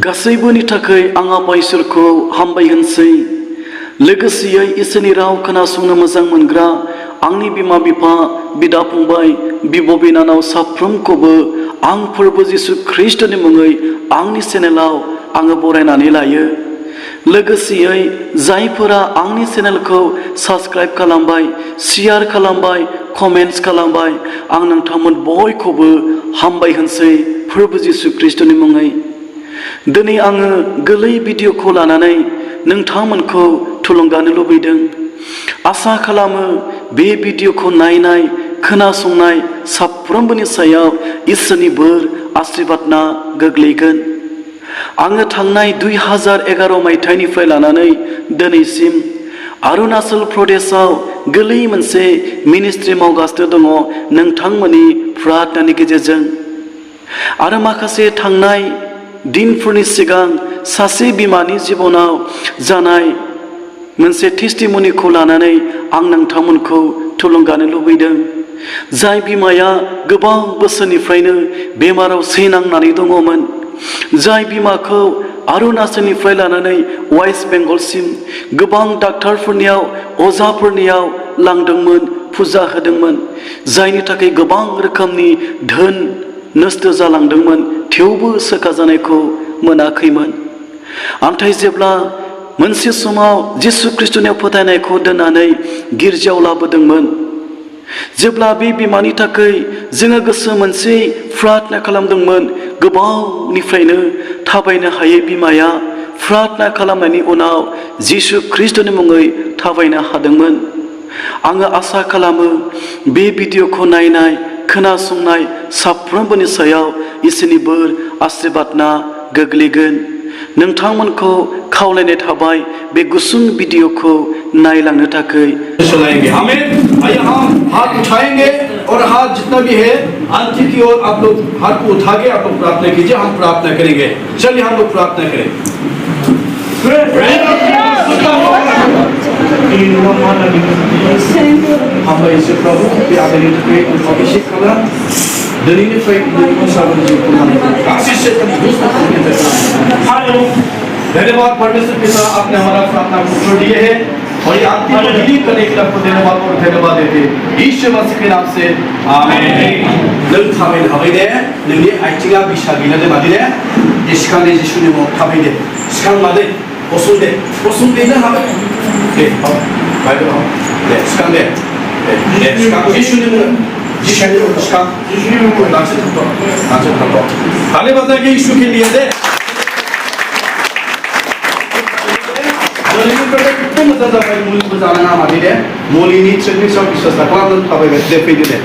गासैबोनि थाखाय आं आफा इसोरखौ हामबाय होनसै। लोगोसेयै इसोरनि राव खोनासंनो मोजां मोनग्रा आंनि बिमा बिफा, बिदा फंबाय, बिब' बिनानाव साफ्रोमखौबो आं फोरबो जिसु ख्रीष्टनि मुङै आंनि चेनेलाव आङो बरायनानै लायो। लोगोसेयै जायफोरा आंनि चेनेलखौ साबस्क्राइब खालामबाय, शेयार खालामबाय, कमेन्ट्स खालामबाय, आं नोंथांमोन बयखौबो हामबाय होनसै फोरबो जिसु ख्रीष्टनि मुङै। दिनै आङो गोरलै भिडिअखौ लानानै नोंथांमोनखौ थुलुंगानो लुबैदों। आसा खालामो बे भिडिअखौ नायनाय, खोनासंनाय साफ्रोमबोनि सायाव इसोरनि बोर आशीर्बादना गोग्लैगोन। आङो थांनाय 2011 मायथाइनिफ्राय लानानै दिनैसिम अरुणाचल प्रदेशआव गोरलै मोनसे मिनिस्ट्रि मावगासिनो दङ नोंथांमोननि प्रार्थनानि गेजेरजों। आरो माखासे थांनाय दिनफोरनि सिगां सासे बिमानि जिबनाव जानाय मोनसे टेस्टिमनिखौ लानानै आं नोंथांमोनखौ थुलुंगानो लुबैदों। जाय बिमाया गोबां बोसोरनिफ्रायनो बेमाराव सैनांनानै दङमोन, जाय बिमाखौ अरुणाचलनिफ्राय लानानै वेस्ट बेंगलसिम गोबां डाक्टारफोरनियाव, अजाफोरनियाव लांदोंमोन, फुजा होदोंमोन, जायनि थाखाय गोबां रोखोमनि धोन नस्थ जालांदोंमोन, थेवबो सोखाजानायखौ मोनाखैमोन। नाथाय जेब्ला मोनसे समाव जिसु ख्रीष्टनियाव फोथायनायखौ दोननानै गिर्जायाव लाबोदोंमोन, जेब्ला बे बिमानि थाखाय जोङो गोसो मोनसे प्रार्थना खालामदोंमोन, गोबावनिफ्रायनो थाबायनो हायै बिमाया प्रार्थना खालामनायनि उनाव जिसु ख्रीष्टनि मुङै थाबायनो हादोंमोन। आङो आसा खालामो बे भिडिअखौ नायनाय, खोनासंनाय साफ्रोमबोनि सायाव इसोरनि बोर आशीर्बादना गोग्लैगोन। नोंथांमोनखौ खावलायनाय थाबाय बे गुसुं भिडिअखौ नायलांनो थाखाय। आमीन। आइए हम हाथ उठाएंगे और हाथ जितना भी है आंटी की ओर आप लोग हाथ को उठा के आप लोग प्रार्थना कीजिए। हम प्रार्थना करेंगे। चलिए हम लोग प्रार्थना करें। हम इसे प्रभु के आदरणीय पे अभिषेक करा दिनैनि फ्राय साबन जिउ खुंनानै आशीष से धन्यवाद परमेश्वर पिता, आपने हमारा प्रार्थना को सुन लिए है और ये आरती को रिलीज करने के लिए आपको धन्यवाद और धन्यवाद देते यीशु मसीह के नाम से आमीन। नों थाबायनो हाबाय दे, नोंनि आथिङा बिसा गैला दे मादै दे, सिखांदे जिसुनि मुङाव थाबाय दे, सिखां मादै, गसंदेनो हाबाय दे, बाइबेल दे, सिखां दे, सिखां जिसुनि मुङाव, जिसुनि मुङाव सिखां, जिसुनि मुङाव नाचो थांतो, ताली बजाके यीशु के लिए दे। कितने मजा जाबाय मुलि जानाङा मादै दे, मुलिनि ट्रिटनि सायाव बिश्वास खालामनानै थाबायबाय दे, फैदो दे।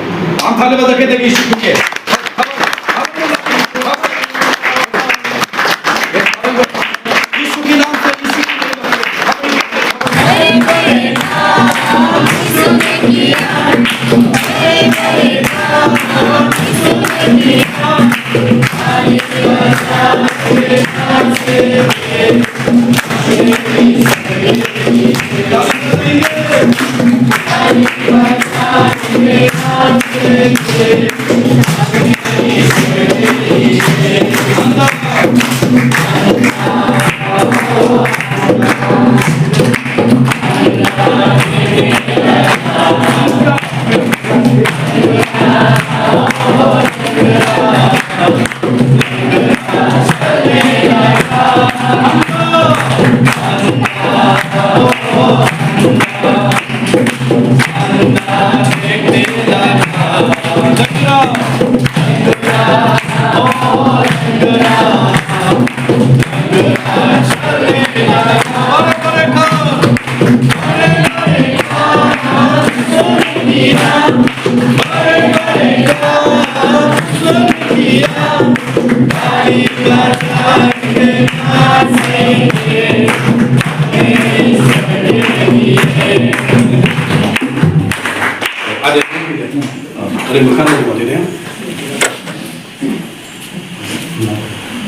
आं ताली बजाके दे यीशुके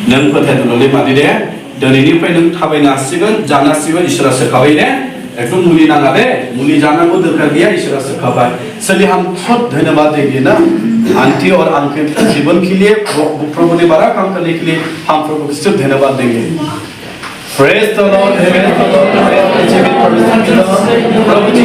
नों फोथायनानै मादै दे, दिनैनिफ्राय नों थाबायनो हासिगोन, जानो हासिगोन, इसोरा सोखाबाय दे, एकदम मुली नांगा दे मुली जाना को दरकार दिया ईश्वर सिखाबाय इसलिए हम बहुत धन्यवाद देंगे ना आंटी और अंकल जीवन के लिए प्रभु ने बड़ा काम करने के लिए हम प्रभु को सिर्फ धन्यवाद देंगे Praise the Lord, praise the Lord, praise the Lord, Prabhu G